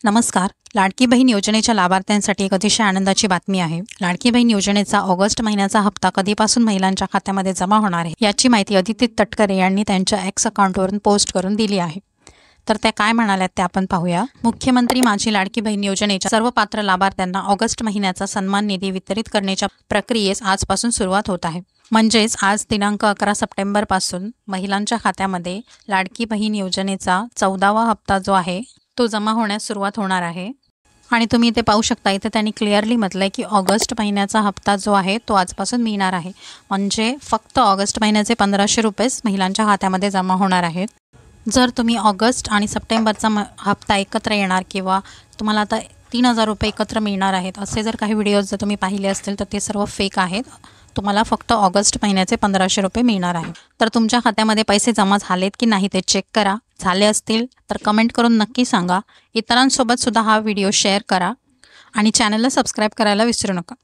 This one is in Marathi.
नमस्कार. लाडकी बहीण योजनेच्या लाभार्थ्यांसाठी एक अतिशय आनंदाची बातमी आहे. लाडकी बहीण योजनेचा ऑगस्ट महिन्याचा हप्ता कधीपासून महिलांच्या खात्यामध्ये जमा होणार आहे याची माहिती अदिती तटकरे यांनी त्यांच्या एक्स अकाउंटवरून पोस्ट करून दिली आहे. तर त्या काय म्हणाल्यात ते आपण पाहूया. मुख्यमंत्री माझी लाडकी बहीण योजनेच्या सर्व पात्र लाभार्थ्यांना ऑगस्ट महिन्याचा सन्मान निधी वितरित करण्याच्या प्रक्रियेस आजपासून सुरुवात होत आहे. म्हणजेच आज दिनांक 11 सप्टेंबर पासून महिलांच्या खात्यामध्ये लाडकी बहीण योजनेचा 14वा हप्ता जो आहे तो जमा होण्यास सुरुवात होणार आहे. आणि तुम्ही इथे पाहू शकता, इथे त्यांनी क्लिअरली म्हटलंय की ऑगस्ट महिन्याचा हप्ता जो आहे तो आजपासून मिळणार आहे. म्हणजे फक्त ऑगस्ट महिन्याचे 1500 रुपयेच महिलांच्या खात्यामध्ये जमा होणार आहेत. जर तुम्ही ऑगस्ट आणि सप्टेंबरचा हप्ता एकत्र येणार किंवा तुम्हाला आता 3000 रुपये एकत्र मिळणार आहेत असे जर काही व्हिडिओज जर तुम्ही पाहिले असतील तर ते सर्व फेक आहेत. तुम्हाला फक्त ऑगस्ट महिन्याचे 1500 रुपये मिळणार आहेत. तर तुमच्या खात्यामध्ये पैसे जमा झालेत की नाही ते चेक करा. झाले असतील तर कमेंट करून नक्की सांगा. इतरांसोबत सुद्धा हा व्हिडिओ शेअर करा आणि चॅनलला सबस्क्राईब करायला विसरू नका.